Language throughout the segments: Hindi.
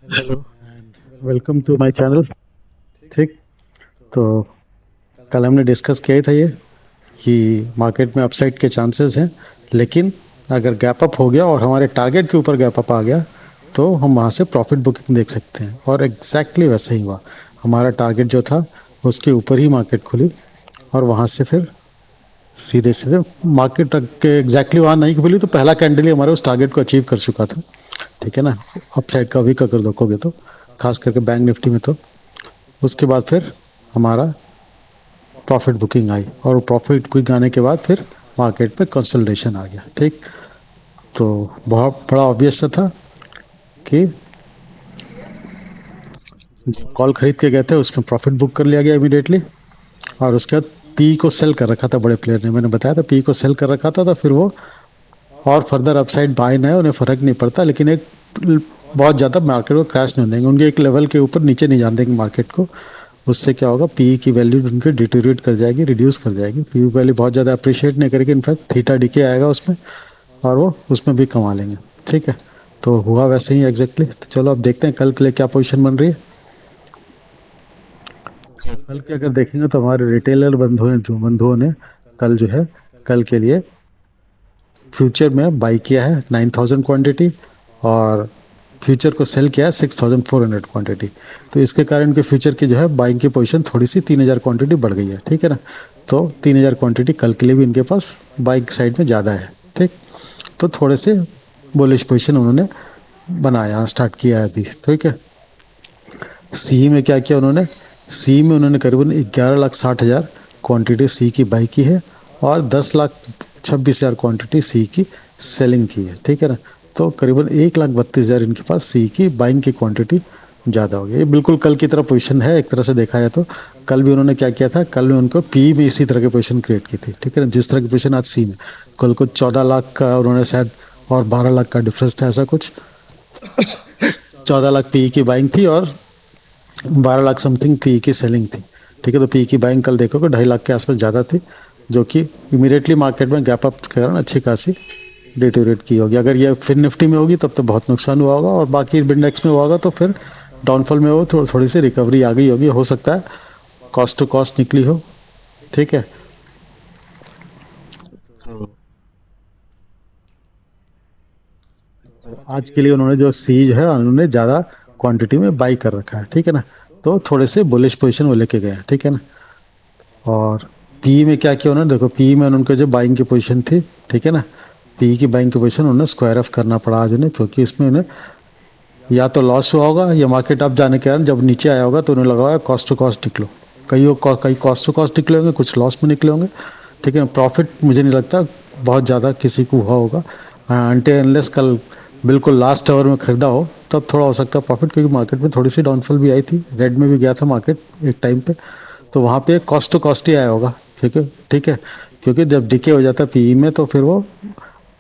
Hello, welcome to my channel. ठीक। तो कल हमने डिस्कस किया ही था ये कि मार्केट में अपसाइड के चांसेस हैं, लेकिन अगर गैप अप हो गया और हमारे टारगेट के ऊपर गैप अप आ गया तो हम वहाँ से प्रॉफिट बुकिंग देख सकते हैं। और एग्जैक्टली वैसा ही हुआ। हमारा टारगेट जो था उसके ऊपर ही मार्केट खुली और वहाँ से फिर सीधे सीधे मार्केट के एग्जैक्टली वहाँ नहीं खुली तो पहला कैंडल ही हमारे उस टारगेट को अचीव कर चुका था। ठीक है ना। अपसाइड का वीक अगर देखोगे तो खास करके बैंक निफ्टी में, तो उसके बाद फिर हमारा प्रॉफिट बुकिंग आई और प्रॉफिट बुकिंग आने के बाद फिर मार्केट पे कंसोलिडेशन आ गया। ठीक। तो बहुत बड़ा ऑब्वियस सा था कि जो कॉल खरीद के गए थे उसमें प्रॉफिट बुक कर लिया गया इमीडिएटली। और उसके बाद पी को सेल कर रखा था बड़े प्लेयर ने, मैंने बताया था पी को सेल कर रखा था, तो फिर वो और फर्दर अपसाइड बाय ना है उन्हें फ़र्क नहीं पड़ता, लेकिन एक बहुत ज़्यादा मार्केट को क्रैश नहीं देंगे, उनके एक लेवल के ऊपर नीचे नहीं जाने देंगे मार्केट को। उससे क्या होगा, पी की वैल्यू उनकी डिटोरिएट कर जाएगी, रिड्यूस कर जाएगी, पी वैल्यू बहुत ज़्यादा अप्रिशिएट नहीं करेगी, इनफैक्ट थीटा डीके आएगा उसमें और वो उसमें भी कमा लेंगे। ठीक है। तो हुआ वैसे ही एग्जैक्टली। तो चलो अब देखते हैं कल के लिए क्या पोजीशन बन रही है। तो कल के अगर देखेंगे तो हमारे रिटेलर बंधुओं ने कल जो है, कल के लिए फ्यूचर में बाई किया है 9000 क्वांटिटी और फ्यूचर को सेल किया है 6400 क्वांटिटी। तो इसके कारण के फ्यूचर की जो है बाइंग की पोजीशन थोड़ी सी 3000 क्वांटिटी बढ़ गई है। ठीक है ना। तो 3000 क्वांटिटी कल के लिए भी इनके पास बाइंग साइड में ज़्यादा है। ठीक। तो थोड़े से बुलिश पोजीशन उन्होंने बनाया, स्टार्ट किया है अभी। ठीक है। सी में क्या किया उन्होंने, सी में उन्होंने करीबन 11,60,000 क्वांटिटी सी की बाई की है और 10,26,000 क्वांटिटी सी की सेलिंग की है। ठीक है ना। तो करीबन 1,32,000 इनके पास सी की बाइंग की क्वांटिटी ज़्यादा हो गई। ये बिल्कुल कल की तरह पोजीशन है एक तरह से देखा जाए तो। कल भी उन्होंने क्या किया था, कल में उनको पी में इसी तरह की पोजीशन क्रिएट की थी। ठीक है ना, जिस तरह की पोजीशन आज सी में। कल को 14 लाख का उन्होंने शायद और 12 लाख का डिफरेंस था, ऐसा कुछ। 14 लाख पी की बाइंग थी और 12 लाख समथिंग पी की सेलिंग थी। ठीक है। तो पी की बाइंग कल देखोगे 2.5 लाख के आसपास ज़्यादा थी, जो कि इमीडिएटली मार्केट में गैप अप के कारण अच्छी खासी डिटोरेट की होगी। अगर ये फिर निफ्टी में होगी तब तो बहुत नुकसान हुआ होगा और बाकी इंडेक्स में हुआ होगा तो फिर डाउनफॉल में वो थोड़ी सी रिकवरी आ गई होगी, हो सकता है कॉस्ट टू कॉस्ट निकली हो। ठीक है। तो आज के लिए उन्होंने जो सीज है उन्होंने ज़्यादा क्वांटिटी में बाई कर रखा है। ठीक है ना। तो थोड़े से बुलिश पोजीशन वो लेके गए। ठीक है ना। और पी में क्या किया उन्होंने, देखो पी में उनके जो बाइंग की पोजीशन थी, ठीक है ना, पी की बाइंग की पोजीशन उन्हें स्क्वायर ऑफ करना पड़ा आज उन्हें, क्योंकि इसमें उन्हें या तो लॉस हुआ होगा या मार्केट अप जाने के कारण जब नीचे आया होगा तो उन्हें लगा होगा कॉस्ट टू कॉस्ट निकलो। कई कॉस्ट टू कॉस्ट निकले होंगे, कुछ लॉस में निकले होंगे। ठीक है। प्रॉफिट मुझे नहीं लगता बहुत ज़्यादा किसी को हुआ होगा, अनटिल अनलेस कल बिल्कुल लास्ट आवर में खरीदा हो तब थोड़ा हो सकता है प्रॉफिट, क्योंकि मार्केट में थोड़ी सी डाउनफॉल भी आई थी, रेड में भी गया था मार्केट एक टाइम पे। तो वहाँ पे कॉस्ट टू कॉस्ट ही आया होगा। ठीक है। ठीक है। क्योंकि जब डिके हो जाता है पीई में तो फिर वो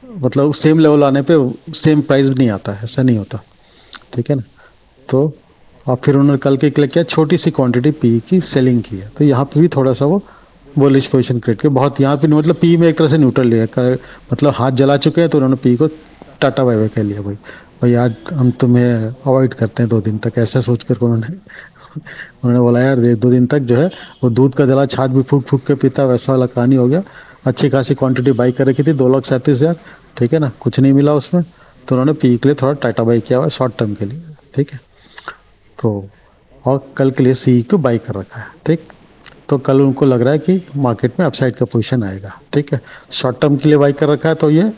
मतलब सेम लेवल आने पे सेम प्राइस नहीं आता है, ऐसा नहीं होता। ठीक है ना। तो और फिर उन्होंने कल के लिए क्या, छोटी सी क्वांटिटी पी की सेलिंग की है, तो यहाँ पे भी थोड़ा सा वो बुलिश पोजीशन क्रिएट किया। बहुत यहाँ पे मतलब पी में एक तरह से न्यूट्रल लिया, मतलब हाथ जला चुके हैं तो उन्होंने पी को टाटा बाय बाय कह लिया, भाई भाई आज हम तुम्हें अवॉइड करते हैं 2 दिन तक, ऐसा सोच कर उन्होंने उन्होंने बोला यार 2 दिन तक जो है वो दूध का जला छाछ भी फूक फूक के पीता, वैसा वाला कहानी हो गया। अच्छी खासी क्वांटिटी बाई कर रखी थी 2,37,000। ठीक है ना, कुछ नहीं मिला उसमें, तो उन्होंने पी के लिए थोड़ा टाटा बाई किया हुआ शॉर्ट टर्म के लिए। ठीक है। तो और कल के लिए सी को बाई कर रखा है। ठीक। तो कल उनको लग रहा है कि मार्केट में अपसाइड का पोजीशन आएगा। ठीक है। शॉर्ट टर्म के लिए बाई कर रखा है, तो ये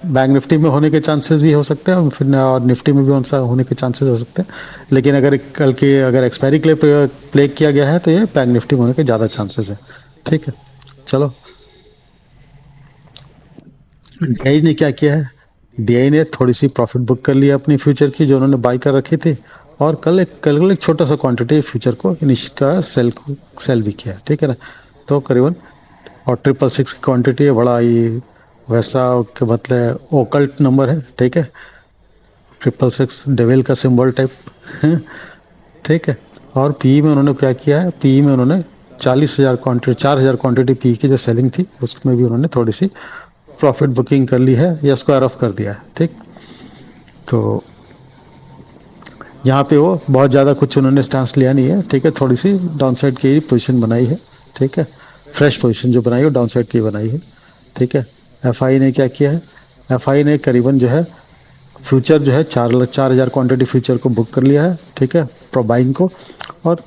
बैंक निफ्टी में होने के चांसेस भी हो सकते हैं, फिर और निफ्टी में भी होने के चांसेस हो सकते हैं। लेकिन अगर कल की अगर एक्सपायरी के लिए प्ले किया गया है तो ये बैंक निफ्टी में होने के ज़्यादा चांसेस है। ठीक है। चलो, डीआई ने क्या किया है, डीआई ने थोड़ी सी प्रॉफिट बुक कर लिया अपनी फ्यूचर की जो उन्होंने बाई कर रखी थी, और कल एक छोटा सा क्वांटिटी फ्यूचर को का सेल भी किया। ठीक है ना। तो करीबन और 666 की क्वांटिटी है, बड़ा ये वैसा के मतलब ओकल्ट नंबर है। ठीक है। 666 डेविल का सिंबल टाइप है। ठीक है। और पी में उन्होंने क्या किया है, पी में उन्होंने 40,000 क्वांटिटी 4,000 क्वांटिटी पी की जो सेलिंग थी उसमें भी उन्होंने थोड़ी सी प्रॉफिट बुकिंग कर ली है या स्क्वायर ऑफ कर दिया है। ठीक। तो यहाँ पे वो बहुत ज़्यादा कुछ उन्होंने स्टांस लिया नहीं है, ठीक है, थोड़ी सी डाउन साइड की पोजीशन बनाई है, ठीक है, फ्रेश पोजीशन जो बनाई है डाउन साइड की बनाई है, ठीक है। एफआई ने क्या किया है, एफआई ने करीबन जो है फ्यूचर जो है 4,000 क्वांटिटी फ्यूचर को बुक कर लिया है, ठीक है, बाइंग को। और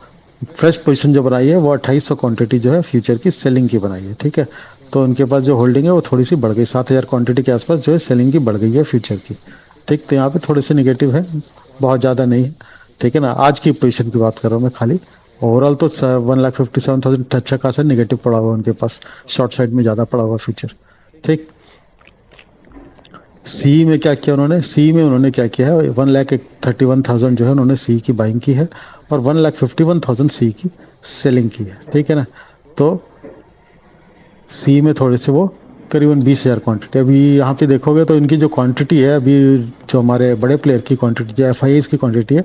फ्रेश पोजीशन जो बनाई है वो 2800 क्वांटिटी जो है फ्यूचर की सेलिंग की बनाई है, ठीक है। तो उनके पास जो होल्डिंग है वो थोड़ी सी बढ़ गई, 7,000 क्वांटिटी के आसपास जो है सेलिंग की बढ़ गई है फ्यूचर की, ठीक। तो यहाँ पे थोड़े से निगेटिव है, बहुत ज़्यादा नहीं है, ठीक है ना। आज की पोजीशन की बात कर रहा हूँ मैं खाली। ओवरऑल तो 1,57,000 अच्छा खासा निगेटिव पड़ा हुआ उनके पास, शॉर्ट साइड में ज़्यादा पड़ा हुआ फ्यूचर, ठीक। सी में क्या किया उन्होंने, सी में उन्होंने क्या किया है, 1,31,000 जो है उन्होंने सी की बाइंग की है और 1,51,000 सी की सेलिंग की है, ठीक है ना। तो सी में थोड़े से वो करीबन 20,000 क्वांटिटी, अभी यहाँ पे देखोगे तो इनकी जो क्वांटिटी है अभी, जो हमारे बड़े प्लेयर की क्वांटिटी, जो एफ की क्वांटिटी है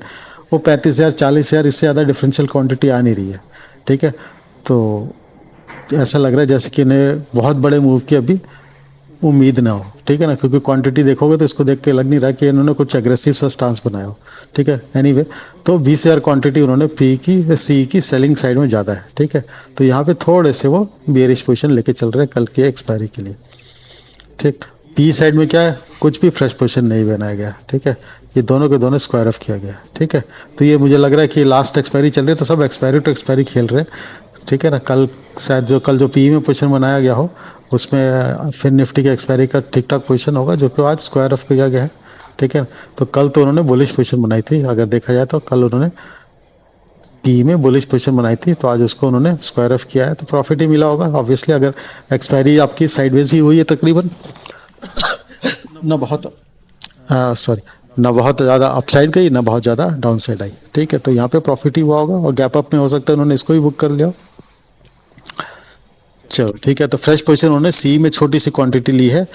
वो 35,000 40,000, इससे ज़्यादा डिफरेंशियल क्वांटिटी आ नहीं रही है, ठीक है। तो ऐसा लग रहा है जैसे कि इन्हें बहुत बड़े मूव की अभी उम्मीद ना हो, ठीक है ना, क्योंकि क्वांटिटी देखोगे तो इसको देख के लग नहीं रहा कि इन्होंने कुछ एग्रेसिव सा स्टांस बनाया हो, ठीक है। एनीवे तो 20,000 क्वांटिटी उन्होंने पी की सी की सेलिंग साइड में ज़्यादा है, ठीक है। तो यहाँ पे थोड़े से वो बेरिश पोजिशन लेके चल रहे हैं कल के एक्सपायरी के लिए, ठीक। पी साइड में क्या है, कुछ भी फ्रेश पोजिशन नहीं बनाया गया, ठीक है। ये दोनों के दोनों स्क्वायर ऑफ किया गया, ठीक है। तो ये मुझे लग रहा है कि लास्ट एक्सपायरी चल रही है तो सब एक्सपायरी टू एक्सपायरी खेल रहे हैं, ठीक है ना। कल शायद जो कल जो पी में पोजिशन बनाया गया हो उसमें फिर निफ्टी के एक्सपायरी का ठीक ठाक पोजिशन होगा, जो कि आज स्क्वायर ऑफ किया गया है, ठीक है। तो कल तो उन्होंने बुलिश पोजिशन बनाई थी, अगर देखा जाए तो कल उन्होंने पी में बुलिश पोजिशन बनाई थी, तो आज उसको उन्होंने स्क्वायर ऑफ किया है, तो प्रॉफिट ही मिला होगा ऑब्वियसली। अगर एक्सपायरी आपकी साइडवेज ही हुई है तकरीबन, ना बहुत सॉरी, ना बहुत ज़्यादा अपसाइड गई ना बहुत ज़्यादा डाउन साइड आई, ठीक है। तो यहाँ पे प्रॉफिट ही हुआ होगा और गैप अप में हो सकता है उन्होंने इसको ही बुक कर लिया। चलो ठीक है, तो फ्रेश पोजीशन उन्होंने सी में छोटी सी क्वांटिटी ली है,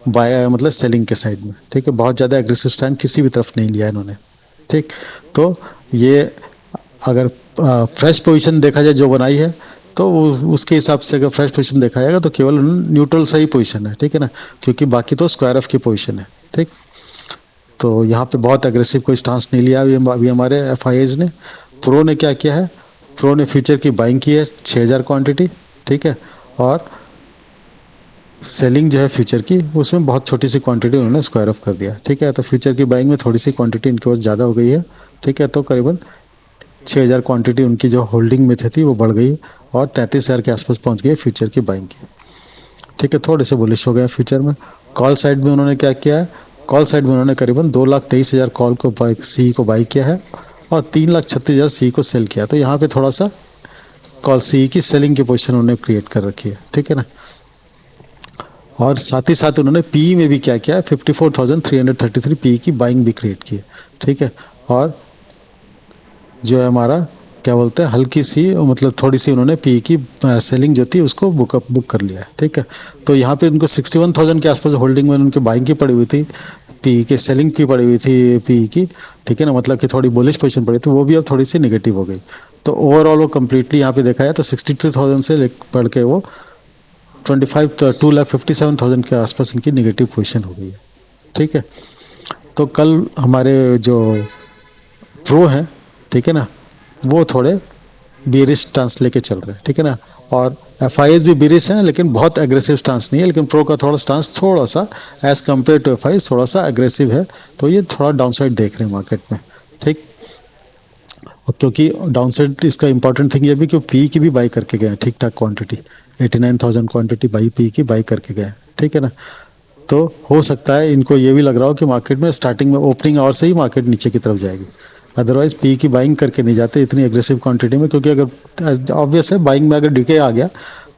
बाय मतलब सेलिंग के साइड में, ठीक है। बहुत ज़्यादा एग्रेसिव स्टैंड किसी भी तरफ नहीं लिया इन्होंने, ठीक। तो ये अगर फ्रेश पोजीशन देखा जाए जो बनाई है, तो उसके हिसाब से अगर फ्रेश पोजीशन देखा जाएगा तो केवल न्यूट्रल सा ही पोजीशन है, ठीक है ना, क्योंकि बाकी तो स्क्वायर ऑफ की पोजीशन है, ठीक। तो यहाँ पे बहुत एग्रेसिव कोई स्टांस नहीं लिया अभी हमारे एफ ने। प्रो ने क्या किया है, प्रो ने फ्यूचर की बाइंग की है 6,000 क्वांटिटी, ठीक है। और सेलिंग जो है फ्यूचर की उसमें बहुत छोटी सी क्वांटिटी उन्होंने स्क्वायर ऑफ कर दिया, ठीक है। तो फ्यूचर की बाइंग में थोड़ी सी क्वांटिटी इनके पास ज़्यादा हो गई है, ठीक है। तो करीबन 6,000 क्वांटिटी उनकी जो होल्डिंग में थी वो बढ़ गई और 33,000 के आसपास पहुंच गई फ्यूचर की बाइंग की, ठीक है। थोड़े से बुलिश हो गया फ्यूचर में। कॉल साइड में उन्होंने क्या किया है, कॉल साइड में उन्होंने करीबन 2,23,000 कॉल को सी को बाई किया है और 3,36,000 सी को सेल किया। तो यहाँ पे थोड़ा सा कॉल सी की सेलिंग की पोजीशन उन्होंने क्रिएट कर रखी है, ठीक है ना। और साथ ही साथ उन्होंने पी में भी क्या किया है, 54,333 पी की बाइंग भी क्रिएट की है, ठीक है। और जो है हमारा क्या बोलते हैं, हल्की सी मतलब थोड़ी सी उन्होंने पी की सेलिंग जो थी उसको बुक कर लिया है, ठीक है। तो यहाँ पे उनको 61,000 के आसपास होल्डिंग में उनकी बाइंग की पड़ी हुई थी, पी की सेलिंग की पड़ी हुई थी पी की, ठीक है ना, मतलब कि थोड़ी बुलिश पोजीशन पड़ी थी, वो भी अब थोड़ी सी निगेटिव हो गई। तो ओवरऑल वो कम्प्लीटली यहाँ पे देखा है तो 63,000 से बढ़ के वो 2,57,000 के आसपास इनकी निगेटिव पोजीशन हो गई है, ठीक है। तो कल हमारे जो प्रो हैं, ठीक है ना, वो थोड़े बेरिश स्टांस लेके चल रहे हैं, ठीक है ना। और एफ भी बेरिश हैं लेकिन बहुत एग्रेसिव स्टांस नहीं है, लेकिन प्रो का थोड़ा स्टांस थोड़ा सा एज कम्पेयर टू एफ थोड़ा सा एग्रेसिव है, तो ये थोड़ा डाउन साइड देख रहे हैं मार्केट में, ठीक। और क्योंकि डाउन साइड इसका इंपॉर्टेंट थिंग ये भी कि पी की भी बाई करके गए हैं ठीक ठाक क्वांटिटी, 89,000 क्वांटिटी बाई पी की बाई करके गए, ठीक है ना। तो हो सकता है इनको ये भी लग रहा हो कि मार्केट में स्टार्टिंग में ओपनिंग आवर से ही मार्केट नीचे की तरफ जाएगी, अदरवाइज पी की बाइंग करके नहीं जाते इतनी एग्रेसिव क्वांटिटी में, क्योंकि अगर ऑब्वियस है बाइंग में अगर डिके आ गया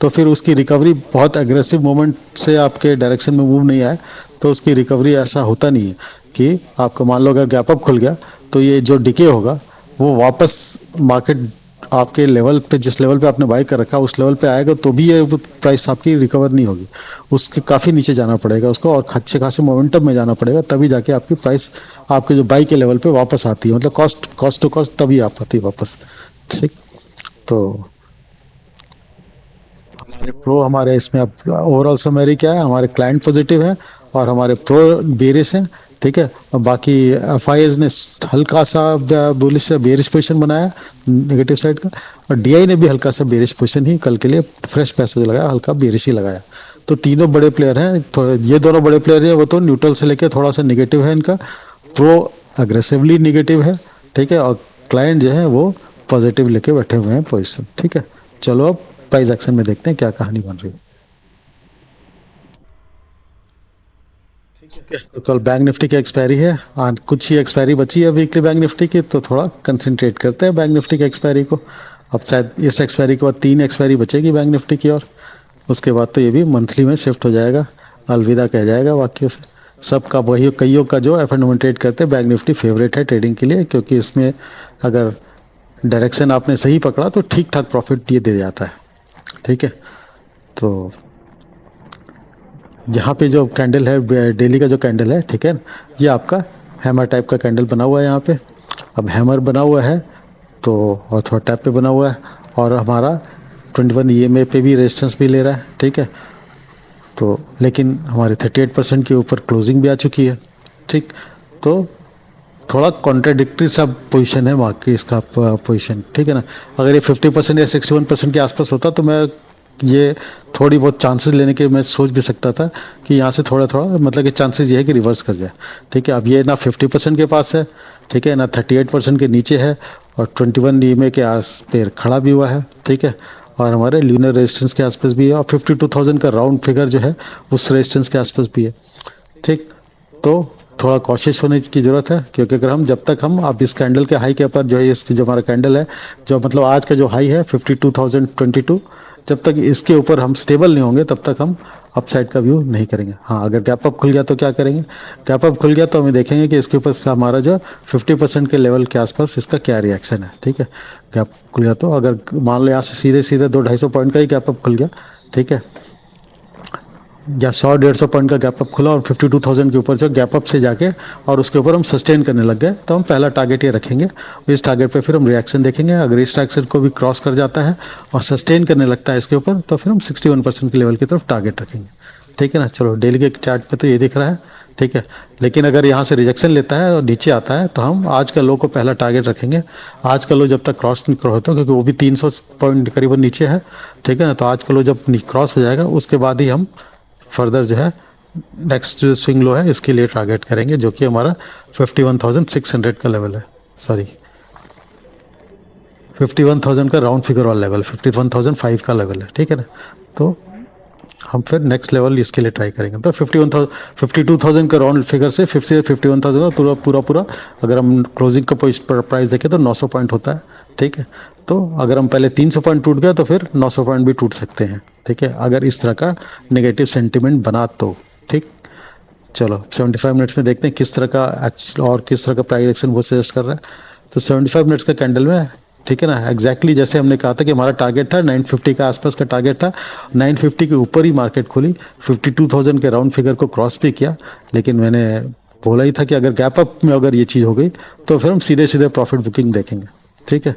तो फिर उसकी रिकवरी बहुत एग्रेसिव मोमेंट से आपके डायरेक्शन में मूव नहीं आए तो उसकी रिकवरी ऐसा होता नहीं है कि आपको मान लो अगर गैप अप खुल गया तो ये जो डिके होगा वो वापस मार्केट आपके लेवल पे, जिस लेवल पे आपने बाई कर रखा उस लेवल पे आएगा तो भी ये प्राइस आपकी रिकवर नहीं होगी, उसके काफ़ी नीचे जाना पड़ेगा उसको और अच्छे खासे मोमेंटम में जाना पड़ेगा, तभी जाके आपकी प्राइस आपके जो बाई के लेवल पे वापस आती है, मतलब कॉस्ट टू कॉस्ट तभी आ पाती है वापस, ठीक। तो प्रो हमारे इसमें अब ओवरऑल समरी क्या है, हमारे क्लाइंट पॉजिटिव है और हमारे प्रो बेरिश है। ठीक है, और बाकी एफ आई एस ने हल्का सा बुलिश बेरिश पोजिशन बनाया नेगेटिव साइड का, और डी आई ने भी हल्का सा बेरिश पोजिशन ही कल के लिए फ्रेश पैसा जो लगाया हल्का बेरिश ही लगाया। तो तीनों बड़े प्लेयर हैं, थोड़े ये दोनों बड़े प्लेयर हैं वो तो न्यूट्रल से लेकर थोड़ा सा निगेटिव है इनका। प्रो अग्रेसिवली निगेटिव है, ठीक है, और क्लाइंट जो है वो पॉजिटिव लेके बैठे हुए हैं पोजिशन। ठीक है, चलो अब प्राइस एक्शन में देखते हैं क्या कहानी बन रही है। ठीक है, तो कल बैंक निफ्टी की एक्सपायरी है, आज कुछ ही एक्सपायरी बची है वीकली बैंक निफ्टी की, तो थोड़ा कंसंट्रेट करते हैं बैंक निफ्टी की एक्सपायरी को। अब शायद इस एक्सपायरी के बाद 3 एक्सपायरी बचेगी बैंक निफ्टी की, और उसके बाद तो ये भी मंथली में शिफ्ट हो जाएगा, अलविदा कह जाएगा बाकियों से। सबका वही कईयों का जो फंडामेंटल ट्रेड करते हैं बैंक निफ्टी फेवरेट है ट्रेडिंग के लिए, क्योंकि इसमें अगर डायरेक्शन आपने सही पकड़ा तो ठीक ठाक प्रॉफिट ये दे जाता है। ठीक है, तो यहाँ पे जो कैंडल है डेली का जो कैंडल है, ठीक है, ये आपका हैमर टाइप का कैंडल बना हुआ है यहाँ पे। अब हैमर बना हुआ है तो, और थोड़ा टैप पे बना हुआ है, और हमारा 21 ईएमए पे भी रेजिस्टेंस भी ले रहा है। ठीक है, तो लेकिन हमारे 38% के ऊपर क्लोजिंग भी आ चुकी है। ठीक, तो थोड़ा कॉन्ट्राडिक्टरी सा पोजीशन है वहाँ की इसका पोजीशन। ठीक है ना, अगर ये 50% या 61% के आसपास होता तो मैं ये थोड़ी बहुत चांसेस लेने के मैं सोच भी सकता था कि यहाँ से थोड़ा थोड़ा मतलब कि चांसेस ये है कि रिवर्स कर जाए। ठीक है, अब ये ना 50% के पास है, ठीक है ना, 38% के नीचे है, और 21 ईएमए के आस पे खड़ा भी हुआ है। ठीक है, और हमारे ल्यूनर रेजिस्टेंस के आसपास भी है, और 52,000 का राउंड फिगर जो है उस रेजिस्टेंस के आसपास भी है। ठीक, तो थोड़ा कॉशियस होने की ज़रूरत है, क्योंकि अगर हम जब तक हम अब इस कैंडल के हाई के ऊपर जो है, इसकी जो हमारा कैंडल है, जो मतलब आज का जो हाई है 52,022, जब तक इसके ऊपर हम स्टेबल नहीं होंगे तब तक हम अपसाइड का व्यू नहीं करेंगे। हाँ, अगर गैप अप खुल गया तो क्या करेंगे, गैप अप खुल गया तो हमें देखेंगे कि इसके ऊपर हमारा जो 50% के लेवल के आसपास इसका क्या रिएक्शन है। ठीक है, गैप खुल गया तो अगर मान लो यहाँ से सीधे सीधे 200-250 पॉइंट का ही गैप अप खुल गया, ठीक है, या 100-150 पॉइंट का गैप अप खुला और 52,000 के ऊपर जो गैप अप से जाके और उसके ऊपर हम सस्टेन करने लग गए, तो हम पहला टारगेट ये रखेंगे। इस टारगेट पे फिर हम रिएक्शन देखेंगे, अगर इस रिएक्शन को भी क्रॉस कर जाता है और सस्टेन करने लगता है इसके ऊपर, तो फिर हम 61% के लेवल की तरफ टारगेट रखेंगे। ठीक है ना, चलो डेली के चार्ट पे तो ये दिख रहा है। ठीक है, लेकिन अगर यहाँ से रिजेक्शन लेता है और नीचे आता है तो हम आज का लो को पहला टारगेट रखेंगे। आज का लो जब तक क्रॉस नहीं होता, क्योंकि वो भी 300 पॉइंट करीबन नीचे है। ठीक है ना, तो आज का लो जब क्रॉस हो जाएगा उसके बाद ही हम फर्दर जो है नेक्स्ट स्विंग लो है इसके लिए टारगेट करेंगे, जो कि हमारा 51,600 का लेवल है, सॉरी 51,000 का राउंड फिगर वाला लेवल, 51,005 का लेवल है। ठीक है ना, तो हम फिर नेक्स्ट लेवल इसके लिए ट्राई करेंगे। तो 51,000 52,000 का राउंड फिगर से 51,000 पूरा पूरा पूरा अगर हम क्लोजिंग का प्राइस देखें तो 900 पॉइंट होता है। ठीक है, तो अगर हम पहले 300 पॉइंट टूट गया तो फिर 900 पॉइंट भी टूट सकते हैं। ठीक है, अगर इस तरह का नेगेटिव सेंटिमेंट बना तो। ठीक, चलो 75 मिनट्स में देखते हैं किस तरह का और किस तरह का प्राइस एक्शन वो सजेस्ट कर रहा है। तो 75 मिनट्स का कैंडल में, ठीक है ना, एग्जैक्टली जैसे हमने कहा था कि हमारा टारगेट था 950 का आसपास का टारगेट था, 950 के ऊपर ही मार्केट खुली, 52,000 के राउंड फिगर को क्रॉस भी किया, लेकिन मैंने बोला ही था कि अगर गैप अप में अगर ये चीज़ हो गई तो फिर हम सीधे सीधे प्रॉफिट बुकिंग देखेंगे। ठीक है,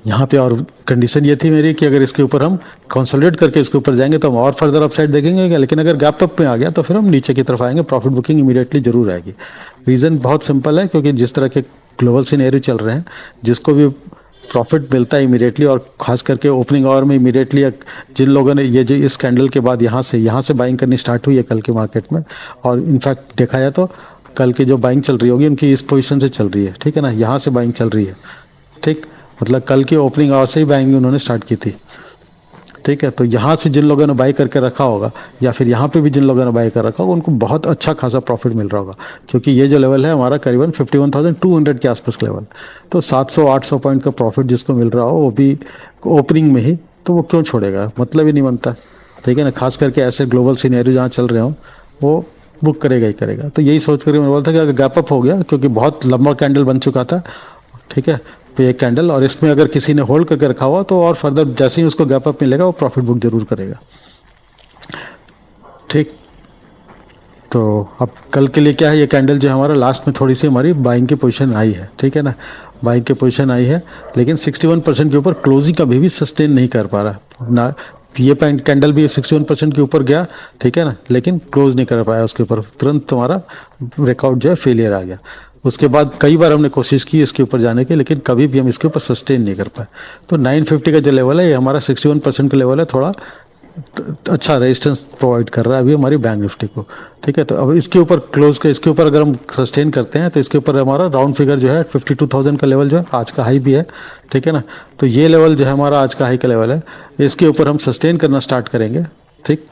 यहाँ पे और कंडीशन ये थी मेरी कि अगर इसके ऊपर हम कंसोलिडेट करके इसके ऊपर जाएंगे तो हम और फर्दर अपसाइड देखेंगे, लेकिन अगर गैप अप में आ गया तो फिर हम नीचे की तरफ आएंगे, प्रॉफिट बुकिंग इमीडिएटली जरूर आएगी। रीज़न बहुत सिंपल है, क्योंकि जिस तरह के ग्लोबल सिनेरियो चल रहे हैं, जिसको भी प्रॉफिट मिलता है इमीडिएटली, और खास करके ओपनिंग आवर में इमीडिएटली जिन लोगों ने ये जो इस कैंडल के बाद यहाँ से बाइंग करनी स्टार्ट हुई है कल के मार्केट में, और इनफैक्ट देखा जाए तो कल की जो बाइंग चल रही होगी उनकी इस पोजीशन से चल रही है। ठीक है ना, यहाँ से बाइंग चल रही है। ठीक, मतलब कल की ओपनिंग आवर से ही बाइंग उन्होंने स्टार्ट की थी। ठीक है, तो यहाँ से जिन लोगों ने बाई करके रखा होगा, या फिर यहाँ पे भी जिन लोगों ने बाई कर रखा होगा, उनको बहुत अच्छा खासा प्रॉफिट मिल रहा होगा, क्योंकि ये जो लेवल है हमारा करीबन 51,200 के आसपास लेवल, तो 700-800 पॉइंट का प्रॉफिट जिसको मिल रहा हो वो भी ओपनिंग में ही, तो वो क्यों छोड़ेगा, मतलब ही नहीं बनता। ठीक है ना, खास करके ऐसे ग्लोबल सीनेरियो जहाँ चल रहे हो वो बुक करेगा ही करेगा। तो यही सोच कर मैं बोला था कि अगर गैप अप हो गया, क्योंकि बहुत लंबा कैंडल बन चुका था, ठीक है, तो ये कैंडल, और इसमें अगर किसी ने होल्ड करके रखा हुआ तो और फर्दर जैसे ही उसको गैप अप मिलेगा वो प्रॉफिट बुक जरूर करेगा। ठीक, तो अब कल के लिए क्या है, ये कैंडल जो है हमारा लास्ट में थोड़ी सी हमारी बाइंग की पोजीशन आई है, ठीक है ना, बाइंग की पोजीशन आई है, लेकिन 61% के ऊपर क्लोजिंग कभी भी सस्टेन नहीं कर पा रहा ना। ये कैंडल भी 61% के ऊपर गया, ठीक है ना, लेकिन क्लोज नहीं कर पाया उसके ऊपर, तुरंत तुम्हारा ब्रेकआउट जो है फेलियर आ गया। उसके बाद कई बार हमने कोशिश की इसके ऊपर जाने की, लेकिन कभी भी हम इसके ऊपर सस्टेन नहीं कर पाए। तो 950 का जो लेवल है ये हमारा 61% का लेवल है, थोड़ा अच्छा रेजिस्टेंस प्रोवाइड कर रहा है अभी हमारी बैंक निफ्टी को, ठीक है। तो अब इसके ऊपर क्लोज का, इसके ऊपर अगर हम सस्टेन करते हैं तो इसके ऊपर हमारा राउंड फिगर जो है 52,000 का लेवल जो है आज का हाई भी है, ठीक है ना। तो ये लेवल जो है हमारा आज का हाई का लेवल है, इसके ऊपर हम सस्टेन करना स्टार्ट करेंगे, ठीक।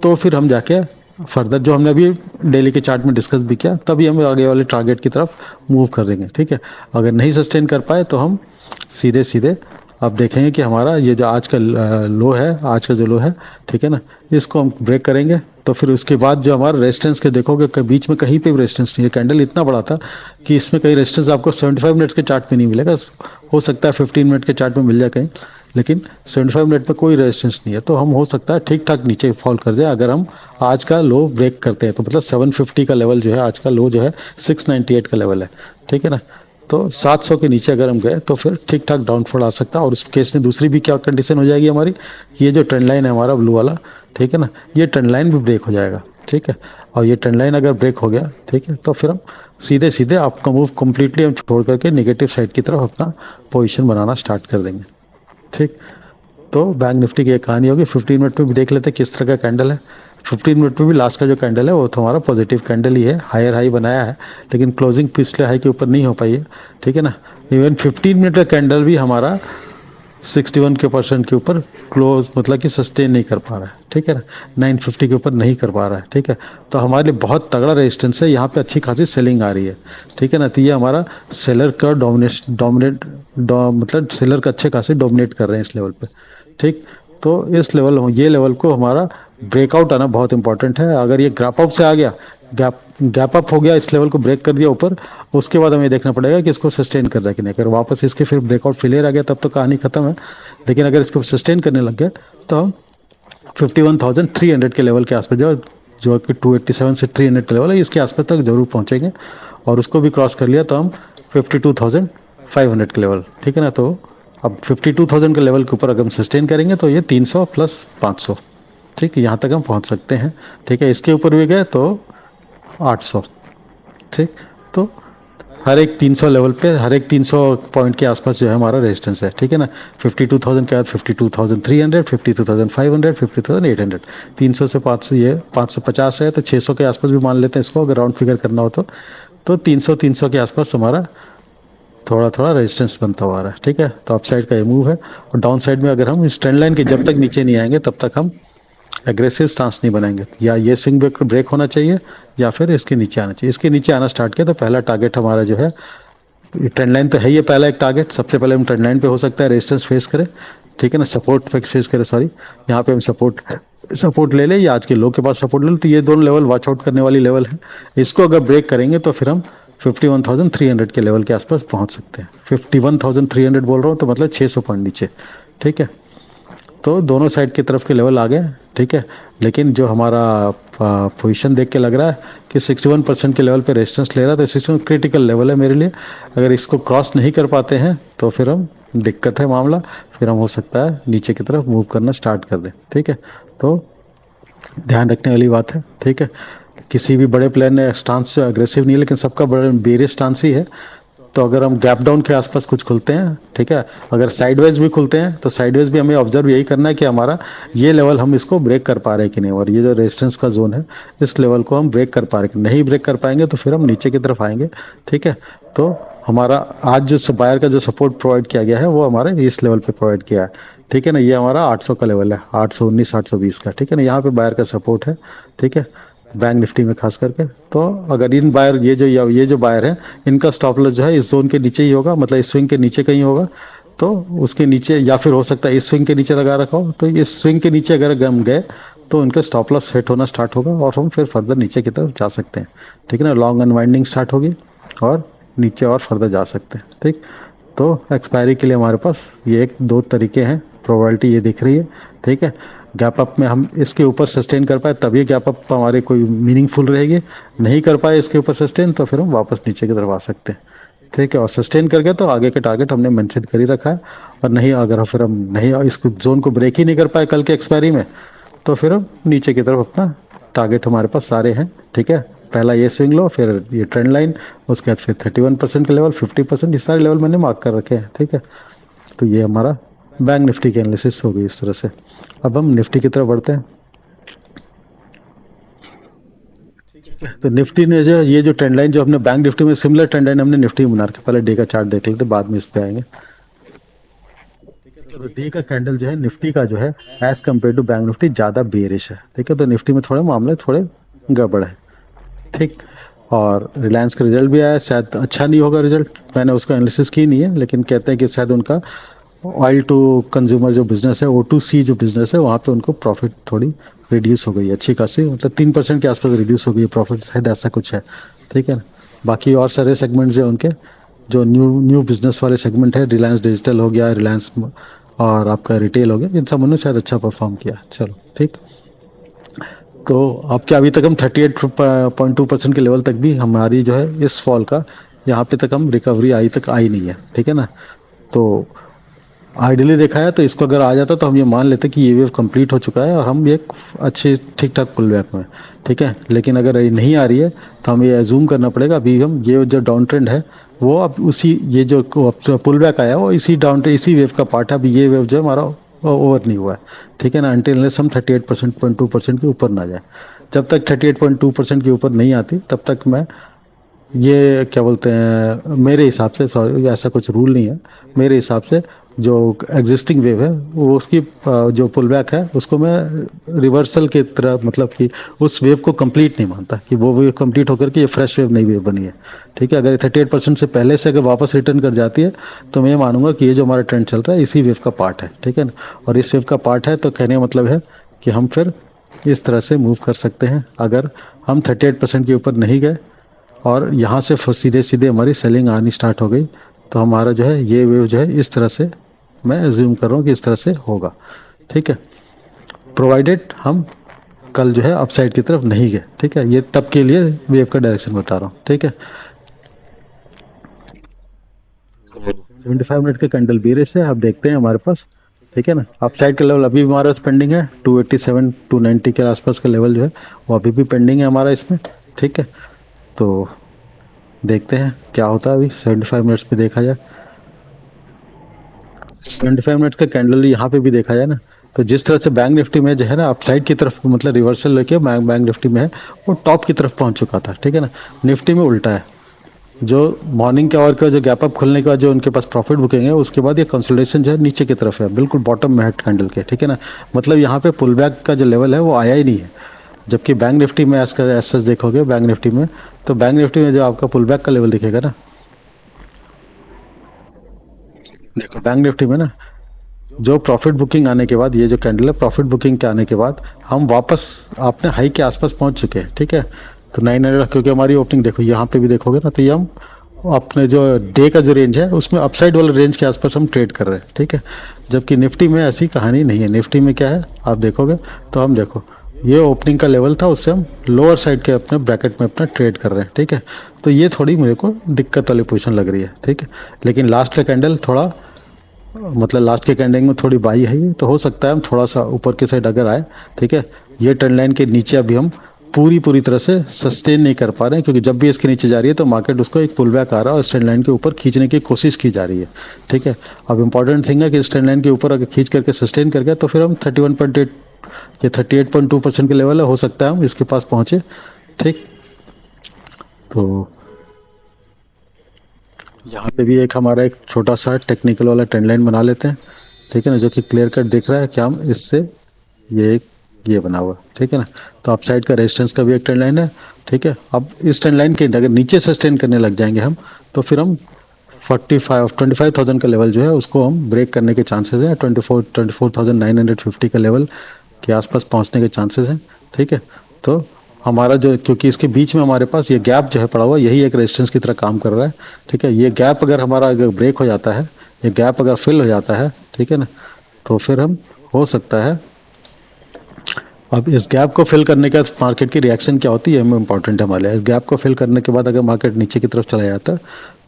तो फिर हम जाके फर्दर जो हमने अभी डेली के चार्ट में डिस्कस भी किया, तभी हम आगे वाले टारगेट की तरफ मूव कर देंगे, ठीक है। अगर नहीं सस्टेन कर पाए तो हम सीधे सीधे अब देखेंगे कि हमारा ये जो आज का लो है, आज का जो लो है, ठीक है ना, इसको हम ब्रेक करेंगे। तो फिर उसके बाद जो हमारा रेजिस्टेंस के देखोगे बीच में कहीं पे भी रेजिस्टेंस नहीं है, कैंडल इतना बड़ा था कि इसमें कहीं रेजिस्टेंस आपको 75 मिनट्स के चार्ट में नहीं मिलेगा, हो सकता है 15 मिनट के चार्ट में मिल जाए कहीं, लेकिन 75 मिनट में कोई रेजिस्टेंस नहीं है। तो हम हो सकता है ठीक ठाक नीचे फॉल कर जाए अगर हम आज का लो ब्रेक करते हैं, तो मतलब 750 का लेवल जो है आज का लो जो है 698 का लेवल है, ठीक है ना। तो 700 के नीचे अगर हम गए तो फिर ठीक ठाक डाउनफॉल आ सकता है। और उस केस में दूसरी भी क्या कंडीशन हो जाएगी हमारी, ये जो ट्रेंड लाइन है हमारा ब्लू वाला, ठीक है ना, ये ट्रेंड लाइन भी ब्रेक हो जाएगा, ठीक है। और ये ट्रेंड लाइन अगर ब्रेक हो गया, ठीक है, तो फिर हम सीधे सीधे आपका मूव कम्प्लीटली हम छोड़ करके नेगेटिव साइड की तरफ अपना पोजिशन बनाना स्टार्ट कर देंगे, ठीक। तो बैंक निफ्टी की एक कहानी होगी। 15 मिनट में भी देख लेते हैं किस तरह का कैंडल है। 15 मिनट में भी लास्ट का जो कैंडल है वो तो हमारा पॉजिटिव कैंडल ही है, हायर हाई बनाया है, लेकिन क्लोजिंग पिछले हाई के ऊपर नहीं हो पाई है, ठीक है ना। इवन 15 मिनट का कैंडल भी हमारा 61 के परसेंट के ऊपर क्लोज मतलब कि सस्टेन नहीं कर पा रहा है, ठीक है ना, 950 के ऊपर नहीं कर पा रहा है, ठीक है। तो हमारे लिए बहुत तगड़ा रेजिस्टेंस है, यहाँ पे अच्छी खासी सेलिंग आ रही है, ठीक है ना। तो ये हमारा सेलर का डोमिनेट मतलब सेलर का अच्छे खासे डोमिनेट कर रहे हैं इस लेवल पे, ठीक। तो इस लेवल, ये लेवल को हमारा ब्रेकआउट आना बहुत इंपॉर्टेंट है। अगर ये गैप अप से आ गया, गैप अप हो गया, इस लेवल को ब्रेक कर दिया ऊपर, उसके बाद हमें देखना पड़ेगा कि इसको सस्टेन कर रहा है कि नहीं। अगर वापस इसके फिर ब्रेकआउट फेलियर आ गया तब तो कहानी खत्म है, लेकिन अगर इसको सस्टेन करने लग गया तो हम 51,300 के लेवल के आसपास जो कि 287 से 300 का लेवल है, इसके आसपास तक जरूर पहुंचेंगे। और उसको भी क्रॉस कर लिया तो हम 52,500 के लेवल, ठीक है ना। तो अब 52,000 के लेवल के ऊपर अगर हम सस्टेन करेंगे तो ये 300 प्लस 500, ठीक है, यहाँ तक हम पहुँच सकते हैं, ठीक है। इसके ऊपर भी गए तो 800, ठीक। तो हर एक 300 लेवल पे, हर एक 300 पॉइंट के आसपास जो है हमारा रेजिस्टेंस है, ठीक है ना। 52,000 के बाद 52,300, 52,500, 50,800, 300 से 500, ये 550 है, तो 600 के आसपास भी मान लेते हैं इसको, अगर राउंड फिगर करना हो तो 300 के आसपास हमारा थोड़ा थोड़ा रेजिस्टेंस बनता हुआ आ रहा है, ठीक है। तो अप साइड का ये मूव है। और डाउन साइड में अगर हम इस ट्रेंड लाइन के जब तक नीचे नहीं आएंगे तब तक हम एग्रेसिव स्टांस नहीं बनाएंगे, या ये स्विंग ब्रेक होना चाहिए या फिर इसके नीचे आना चाहिए। इसके नीचे आना स्टार्ट किया तो पहला टारगेट हमारा जो है, ट्रेंड लाइन तो है, ये पहला एक टारगेट, सबसे पहले हम ट्रेंड लाइन पे हो सकता है रेजिस्टेंस फेस करें, ठीक है ना, सपोर्ट फेस करें, सॉरी, यहाँ पे हम सपोर्ट ले ले, या आज के लो के पास सपोर्ट ले ले। तो ये दोनों लेवल वॉच आउट करने वाली लेवल है। इसको अगर ब्रेक करेंगे तो फिर हम 51,300 के लेवल के आसपास पहुंच सकते हैं। 51,300 बोल रहा हूँ तो मतलब 600 पॉइंट नीचे, ठीक है। तो दोनों साइड की तरफ के लेवल आ गए, ठीक है। लेकिन जो हमारा पोजीशन देख के लग रहा है कि 61% के लेवल पे रेजिस्टेंस ले रहा है, तो 61 क्रिटिकल लेवल है मेरे लिए। अगर इसको क्रॉस नहीं कर पाते हैं तो फिर हम, दिक्कत है मामला, फिर हम हो सकता है नीचे की तरफ मूव करना स्टार्ट कर दें, ठीक है। तो ध्यान रखने वाली बात है, ठीक है। किसी भी बड़े प्लेयर ने स्टांस से अग्रेसिव नहीं है, लेकिन सबका बड़ा बेरियस स्टांस ही है। तो अगर हम गैप डाउन के आसपास कुछ खुलते हैं, ठीक है, अगर साइडवेज भी खुलते हैं तो साइडवेज भी हमें ऑब्जर्व यही करना है कि हमारा ये लेवल हम इसको ब्रेक कर पा रहे हैं कि नहीं, और ये जो रेजिस्टेंस का जोन है इस लेवल को हम ब्रेक कर पा रहे हैं। नहीं ब्रेक कर पाएंगे तो फिर हम नीचे की तरफ आएंगे, ठीक है। तो हमारा आज जो बायर का जो सपोर्ट प्रोवाइड किया गया है वो हमारे इस लेवल पे प्रोवाइड किया है, ठीक है ना। ये हमारा 800 का लेवल है, 819 820 का, ठीक है ना। यहाँ पे बायर का सपोर्ट है, ठीक है, बैंक निफ्टी में खास करके। तो अगर इन बायर, ये जो बायर है, इनका स्टॉप लॉस जो है इस जोन के नीचे ही होगा, मतलब इस स्विंग के नीचे कहीं होगा, तो उसके नीचे, या फिर हो सकता है इस स्विंग के नीचे लगा रखा हो, तो इस स्विंग के नीचे अगर हम गए तो उनका स्टॉप लॉस सेट होना स्टार्ट होगा और हम फिर फर्दर नीचे की तरफ जा सकते हैं, ठीक है ना। लॉन्ग अनवाइंडिंग स्टार्ट होगी और नीचे और फर्दर जा सकते हैं, ठीक। तो एक्सपायरी के लिए हमारे पास ये एक दो तरीके हैं, प्रोबेबिलिटी ये दिख रही है, ठीक है। गैप अप में हम इसके ऊपर सस्टेन कर पाए तभी गैप अप हमारे कोई मीनिंगफुल रहेगी। नहीं कर पाए इसके ऊपर सस्टेन तो फिर हम वापस नीचे की तरफ आ सकते हैं। ठीक है, और सस्टेन करके तो आगे के टारगेट हमने मेंशन कर ही रखा है। और नहीं, अगर फिर हम नहीं इसको जोन को ब्रेक ही नहीं कर पाए कल के एक्सपायरी में, तो फिर हम नीचे की तरफ अपना टारगेट हमारे पास सारे हैं। ठीक है, पहला ये स्विंग लो, फिर ये ट्रेंड लाइन, उसके बाद फिर 31% के लेवल, 50%, ये सारे लेवल मैंने मार्क कर रखे हैं। ठीक है, तो ये हमारा बैंक निफ्टी की एनालिसिस होगी इस तरह से। अब हम निफ्टी की तरफ बढ़ते हैं। तो निफ्टी ने जो ये जो ट्रेंड लाइन जो हमने बैंक निफ्टी में, सिमिलर ट्रेंड लाइन हमने निफ्टी में बना रखा है। पहले डे का चार्ट देख लेते, बाद में इस पे आएंगे। तो डे का कैंडल जो है निफ्टी का जो है, as compared to bank Nifty ज़्यादा बेरिश है। ठीक है, तो निफ्टी में थोड़े मामले थोड़े गड़बड़ है। ठीक, और रिलायंस का रिजल्ट भी आया, शायद अच्छा नहीं होगा रिजल्ट, मैंने उसका एनालिसिस की नहीं है, लेकिन कहते हैं कि शायद उनका ऑयल टू कंज्यूमर जो बिजनेस है, O2C जो बिजनेस है, वहाँ पे उनको प्रॉफिट थोड़ी रिड्यूस हो गई है अच्छी खासी, मतलब 3% के आसपास रिड्यूस हो गई है प्रॉफिट, शायद ऐसा कुछ है। ठीक है ना, बाकी और सारे सेगमेंट जो उनके जो न्यू न्यू बिजनेस वाले सेगमेंट है, रिलायंस डिजिटल हो गया, रिलायंस और आपका रिटेल हो गया, इन सब ने शायद अच्छा परफॉर्म किया। चलो ठीक, तो अब क्या, अभी तक हम 38.2% के लेवल तक भी हमारी जो है इस फॉल का, यहाँ पे तक हम रिकवरी आई तक आई नहीं है। ठीक है ना, तो आइडियली देखा है तो इसको अगर आ जाता तो हम ये मान लेते कि ये वेव कंप्लीट हो चुका है और हम एक अच्छे ठीक ठाक पुल बैक में। ठीक है, लेकिन अगर ये नहीं आ रही है तो हमें ये एज्यूम करना पड़ेगा अभी हम ये जो डाउन ट्रेंड है वो अब उसी, ये जो पुल बैक आया वो इसी डाउन ट्रेंड इसी वेव का पार्ट है। अभी ये वेव जो है हमारा ओवर नहीं हुआ है। ठीक है ना, अनटिल हम 38.2% के ऊपर ना जाए। जब तक 38.2% के ऊपर नहीं आती तब तक मैं, ये क्या बोलते हैं, मेरे हिसाब से, सॉरी ऐसा कुछ रूल नहीं है, मेरे हिसाब से जो एग्जिस्टिंग वेव है वो उसकी जो पुल बैक है उसको मैं रिवर्सल की तरह, मतलब कि उस वेव को कंप्लीट नहीं मानता कि वो वेव कंप्लीट होकर के ये फ्रेश वेव नई वेव बनी है। ठीक है, अगर 38% से पहले से अगर वापस रिटर्न कर जाती है तो मैं ये मानूंगा कि ये जो हमारा ट्रेंड चल रहा है इसी वेव का पार्ट है। ठीक है ना, और इस वेव का पार्ट है तो कहने का मतलब है कि हम फिर इस तरह से मूव कर सकते हैं। अगर हम 38% के ऊपर नहीं गए और यहाँ से सीधे सीधे हमारी सेलिंग आनी स्टार्ट हो गई तो हमारा जो है ये वेव जो है इस तरह से, मैं एज्यूम कर रहा हूँ कि इस तरह से होगा। ठीक है, प्रोवाइडेड हम कल जो है अपसाइड की तरफ नहीं गए। ठीक है, ये तब के लिए वेव का डायरेक्शन बता रहा हूँ। ठीक है, 75 मिनट के कैंडल बीरिश है, अब देखते हैं हमारे पास। ठीक है ना, अपसाइड का लेवल अभी भी हमारे पास पेंडिंग है, 287 290 के आसपास का लेवल जो है वो अभी भी पेंडिंग है हमारा इसमें। ठीक है, तो देखते हैं क्या होता है अभी 75 मिनट्स पे देखा जाए। 25 मिनट का कैंडल यहाँ पे भी देखा जाए ना, तो जिस तरह से बैंक निफ्टी में जो है ना अपसाइड की तरफ, मतलब रिवर्सल लेके बैंक बैंक निफ्टी में है वो टॉप की तरफ पहुंच चुका था। ठीक है ना, निफ्टी में उल्टा है। जो मॉर्निंग के आवर का जो गैप अप खुलने के बाद जो उनके पास प्रॉफिट बुकिंग है उसके बाद ये कंसोलिडेशन जो है नीचे की तरफ है, बिल्कुल बॉटम में है कैंडल के। ठीक है ना, मतलब यहाँ पे पुल बैक का जो लेवल है वो आया ही नहीं है। जबकि बैंक निफ्टी में ऐसा देखोगे, बैंक निफ्टी में, तो बैंक निफ्टी में जो आपका पुल बैक का लेवल दिखेगा ना, देखो बैंक निफ्टी में ना जो प्रॉफिट बुकिंग आने के बाद, ये जो कैंडल है प्रॉफिट बुकिंग के आने के बाद हम वापस अपने हाई के आसपास पहुंच चुके हैं। ठीक है, तो 900, क्योंकि हमारी ओपनिंग देखो यहाँ पे भी देखोगे ना, तो ये हम अपने जो डे का जो रेंज है उसमें अपसाइड वाले रेंज के आसपास हम ट्रेड कर रहे हैं। ठीक है, जबकि निफ्टी में ऐसी कहानी नहीं है। निफ्टी में क्या है आप देखोगे तो, हम देखो ये ओपनिंग का लेवल था, उससे हम लोअर साइड के अपने ब्रैकेट में अपना ट्रेड कर रहे हैं। ठीक है, तो ये थोड़ी मेरे को दिक्कत वाली पोजीशन लग रही है। ठीक है, लेकिन लास्ट का कैंडल थोड़ा, मतलब लास्ट के कैंडिंग में थोड़ी बाई है ये, तो हो सकता है हम थोड़ा सा ऊपर की साइड अगर आए। ठीक है, ये ट्रेंड लाइन के नीचे अभी हम पूरी तरह से सस्टेन नहीं कर पा रहे हैं, क्योंकि जब भी इसके नीचे जा रही है तो मार्केट उसको एक पुल बैक आ रहा है और इस ट्रेंड लाइन के ऊपर खींचने की कोशिश की जा रही है। ठीक है, अब इंपॉर्टेंट थिंग है कि इस ट्रेंड लाइन के ऊपर अगर खींच करके सस्टेन कर गया तो फिर हम 31.8, ये 38.2% के लेवल है, हो सकता है हम इसके पास पहुंचे। ठीक, तो यहाँ पे भी एक हमारा एक छोटा सा टेक्निकल वाला ट्रेंड लाइन बना लेते हैं। ठीक है ना, जो कि क्लियर कट दिख रहा है कि हम इससे, ये एक ये बना हुआ। ठीक है ना, तो अप साइड का रेजिस्टेंस का भी एक ट्रेंड लाइन है। ठीक है, अब इस ट्रेंड लाइन के अगर नीचे सस्टेन करने लग जाएंगे हम, तो फिर हम 25,000 का लेवल जो है उसको हम ब्रेक करने के चांसेस हैं। 24,950 का लेवल के आसपास पहुंचने के चांसेस हैं। ठीक है, तो हमारा जो, क्योंकि इसके बीच में हमारे पास ये गैप जो है पड़ा हुआ, यही एक रेजिस्टेंस की तरह काम कर रहा है। ठीक है, ये गैप अगर हमारा अगर ब्रेक हो जाता है, ये गैप अगर फिल हो जाता है, ठीक है ना, तो फिर हम, हो सकता है अब इस गैप को फिल करने के बाद मार्केट की रिएक्शन क्या होती है इंपॉर्टेंट है हमारे लिए। गैप को फिल करने के बाद अगर मार्केट नीचे की तरफ चला जाता है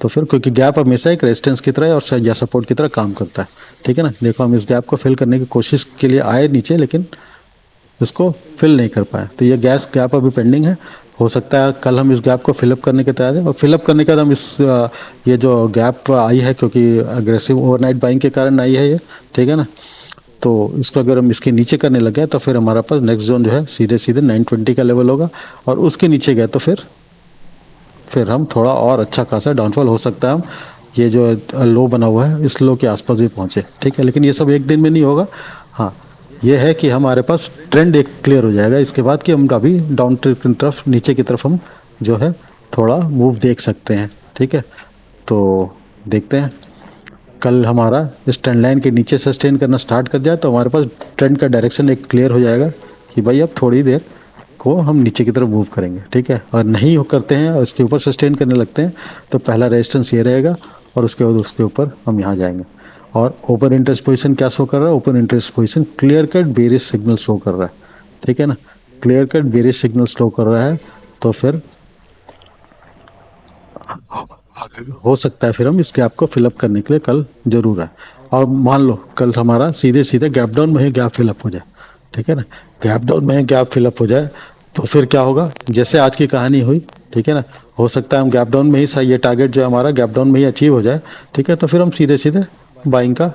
तो फिर, क्योंकि गैप हमेशा एक रेजिस्टेंस की तरह और या सपोर्ट की तरह काम करता है, ठीक है ना। देखो हम इस गैप को फिल करने की कोशिश के लिए आए नीचे, लेकिन इसको फिल नहीं कर पाए, तो ये गैस गैप अभी पेंडिंग है। हो सकता है कल हम इस गैप को फिलअप करने के तैयार हैं, और फिलअप करने के बाद हम ये जो गैप आई है, क्योंकि अग्रेसिव ओवरनाइट बाइंग के कारण आई है ये, ठीक है ना। तो इसको अगर हम इसके नीचे करने लग गए तो फिर हमारा पास नेक्स्ट जोन जो है सीधे सीधे 920 का लेवल होगा, और उसके नीचे गए तो फिर हम थोड़ा और अच्छा खासा डाउनफॉल हो सकता है। हम ये जो लो बना हुआ है इस लो के आसपास भी पहुंचे, ठीक है, लेकिन ये सब एक दिन में नहीं होगा। हाँ, ये है कि हमारे पास ट्रेंड एक क्लियर हो जाएगा इसके बाद, कि हम अभी डाउन ट्रेंड की तरफ, नीचे की तरफ हम जो है थोड़ा मूव देख सकते हैं, ठीक है। तो देखते हैं, कल हमारा इस ट्रेंड लाइन के नीचे सस्टेन करना स्टार्ट कर जाए तो हमारे पास ट्रेंड का डायरेक्शन एक क्लियर हो जाएगा कि भाई अब थोड़ी देर को हम नीचे की तरफ मूव करेंगे, ठीक है। और नहीं हो करते हैं और इसके ऊपर सस्टेन करने लगते हैं तो पहला रेजिस्टेंस ये रहेगा, और उसके बाद उसके ऊपर हम यहाँ जाएंगे। और ओपन इंटरेस्ट पोजीशन क्या शो कर रहा है? Open interest position clear cut bearish signal show कर रहा है, ठीक है ना। Clear cut bearish signal show कर रहा है तो फिर हो सकता है फिर हम इस गैप को फिलअप करने के लिए कल जरूर है। और मान लो कल हमारा सीधे सीधे गैप डाउन में ही गैप फिलअप हो जाए, ठीक है ना। गैप डाउन में ही गैप फिलअप हो जाए तो फिर क्या होगा, जैसे आज की कहानी हुई, ठीक है ना। हो सकता है हम गैप डाउन में ही सही, ये टारगेट जो है हमारा गैप डाउन में ही अचीव हो जाए, ठीक है। तो फिर हम सीधे सीधे बाइंग का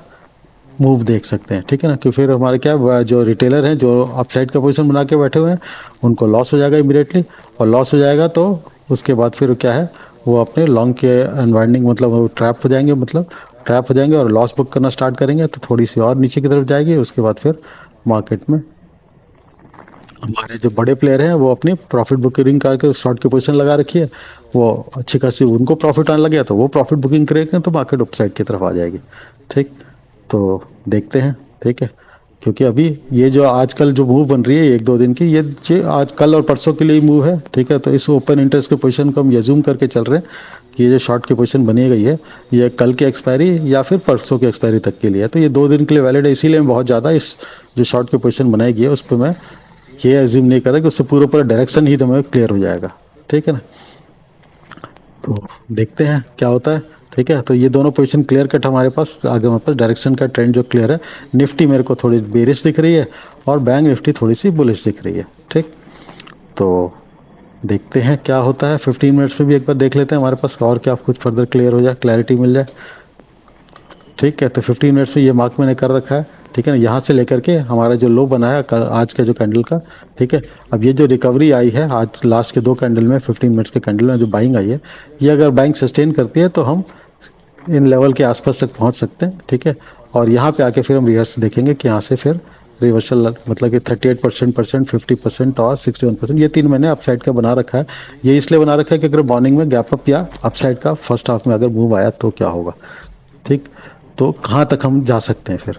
मूव देख सकते हैं, ठीक है ना। कि फिर हमारे क्या जो रिटेलर हैं जो अपसाइड का पोजीशन बना के बैठे हुए हैं उनको लॉस हो जाएगा इमीडिएटली, और लॉस हो जाएगा तो उसके बाद फिर क्या है, वो अपने लॉन्ग के अनवाइंडिंग, मतलब वो ट्रैप हो जाएंगे, मतलब ट्रैप हो जाएंगे और लॉस बुक करना स्टार्ट करेंगे, तो थोड़ी सी और नीचे की तरफ जाएगी। उसके बाद फिर मार्केट में हमारे जो बड़े प्लेयर हैं वो अपनी प्रॉफिट बुकिंग करके शॉर्ट की पोजीशन लगा रखी है, वो अच्छी खासी उनको प्रॉफिट आने लग गया तो वो प्रॉफिट बुकिंग करेंगे तो मार्केट अपसाइड की तरफ आ जाएगी, ठीक। तो देखते हैं, ठीक है। क्योंकि अभी ये जो आजकल जो मूव बन रही है एक दो दिन की, ये आज कल और परसों के लिए मूव है, ठीक है। तो इस ओपन इंटरेस्ट की पोजीशन को हम यज्यूम करके चल रहे हैं कि ये जो शॉर्ट की पोजीशन बनी गई है ये कल की एक्सपायरी या फिर परसों की एक्सपायरी तक के लिए है, तो ये 2 दिन के लिए वैलिड है। इसीलिए मैं बहुत ज़्यादा इस जो शॉर्ट की पोजीशन बनाई गई है उस पर मैं ये एज्यूम नहीं कर रहा कि उससे पूरा पूरा डायरेक्शन ही तुम्हें क्लियर हो जाएगा, ठीक है ना। तो देखते हैं क्या होता है, ठीक है। तो ये दोनों पोजीशन क्लियर कट हमारे पास आगे, हमारे पास डायरेक्शन का ट्रेंड जो क्लियर है। निफ्टी मेरे को थोड़ी बेरिश दिख रही है और बैंक निफ्टी थोड़ी सी बुलिश दिख रही है, ठीक। तो देखते हैं क्या होता है। 15 मिनट्स में भी एक बार देख लेते हैं हमारे पास और क्या कुछ फर्दर क्लियर हो जाए, क्लैरिटी मिल जाए, ठीक है। तो 15 मिनट्स में ये मार्क मैंने कर रखा है, ठीक है ना। यहाँ से लेकर के हमारा जो लो बना है आज का जो कैंडल का, ठीक है। अब ये जो रिकवरी आई है आज लास्ट के 2 कैंडल में, 15 मिनट्स के कैंडल में जो बाइंग आई है, ये अगर बाइंग सस्टेन करती है तो हम इन लेवल के आसपास तक पहुंच सकते हैं, ठीक है। और यहाँ पे आके फिर हम रिवर्स देखेंगे कि यहाँ से फिर रिवर्सल, मतलब कि 38% 50% और 61%, ये 3 मैंने अपसाइड का बना रखा है। ये इसलिए बना रखा है कि अगर मॉर्निंग में गैप अप या अपसाइड का फर्स्ट हाफ में अगर मूव आया तो क्या होगा, ठीक। तो कहाँ तक हम जा सकते हैं फिर,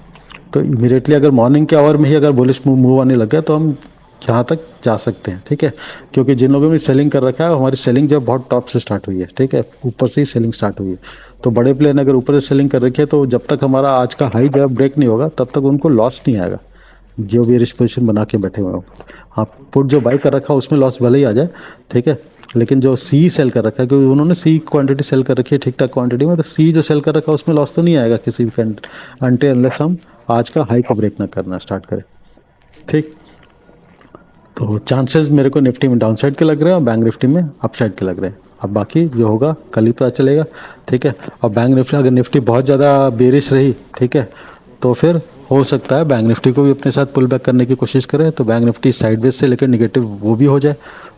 तो इमीडिएटली अगर मॉर्निंग के आवर में ही अगर बुलिश मूव आने लग गया तो हम यहाँ तक जा सकते हैं, ठीक है। क्योंकि जिन लोगों ने सेलिंग कर रखा है हमारी सेलिंग जो बहुत टॉप से स्टार्ट हुई है, ठीक है, ऊपर से ही सेलिंग स्टार्ट हुई है। तो बड़े प्लेयर ने अगर ऊपर से सेलिंग कर रखी है तो जब तक हमारा आज का हाई जब ब्रेक नहीं होगा तब तक उनको लॉस नहीं आएगा, जो भी रिस्क पोजिशन बना के बैठे हुए हो। हाँ, पुट जो बाई कर रखा है उसमें लॉस भले ही आ जाए, ठीक है, लेकिन जो सी सेल कर रखा है, क्योंकि उन्होंने सी क्वांटिटी सेल कर रखी है ठीक ठाक क्वांटिटी में, तो सी जो सेल कर रखा है उसमें लॉस तो नहीं आएगा किसी भी अनटिल अनलेस हम आज का हाई को ब्रेक ना करना स्टार्ट करें, ठीक। तो चांसेस मेरे को निफ्टी में डाउन साइड के लग रहे हैं और बैंक निफ्टी में अप साइड के लग रहे हैं। अब बाकी जो होगा कल ही पता चलेगा, ठीक है। और बैंक निफ्टी, अगर निफ्टी बहुत ज़्यादा बेरिश रही, ठीक है, तो फिर हो सकता है बैंक निफ्टी को भी अपने साथ पुल बैक करने की कोशिश करें, तो बैंक निफ्टी साइडवेज से लेकर निगेटिव वो भी हो जाए,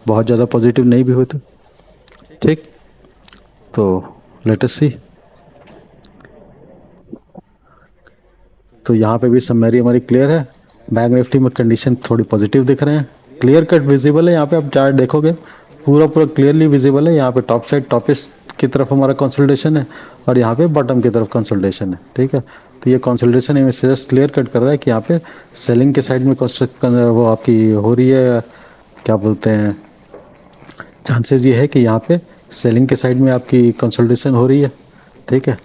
बहुत ज़्यादा पॉजिटिव नहीं भी हो तो, ठीक। तो लेट अस सी। तो यहाँ पे भी समरी हमारी क्लियर है। बैंक निफ्टी में कंडीशन थोड़ी पॉजिटिव दिख रहे हैं, क्लियर कट विजिबल है यहाँ पे। आप चार्ट देखोगे पूरा पूरा क्लियरली विजिबल है। यहाँ पे टॉप साइड टॉपिस्ट की तरफ हमारा कंसोलिडेशन है और यहाँ पे बॉटम की तरफ कंसोलिडेशन है, ठीक है। तो ये कंसोलिडेशन हमें सजेस्ट क्लियर कट कर रहा है कि यहाँ पे सेलिंग के साइड में वो आपकी हो रही है, क्या बोलते हैं, चांसेस ये है कि यहाँ पे सेलिंग के साइड में आपकी कंसोलिडेशन हो रही है, ठीक है।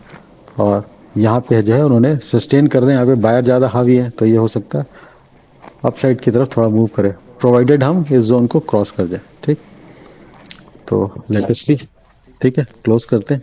और यहाँ पे जो है उन्होंने सस्टेन कर रहे हैं, यहाँ पे बायर ज़्यादा हावी है तो ये हो सकता है। अपसाइड की तरफ थोड़ा मूव करे, प्रोवाइडेड हम इस जोन को क्रॉस कर दें। ठीक, तो लेट अस सी। ठीक है, क्लोज करते हैं।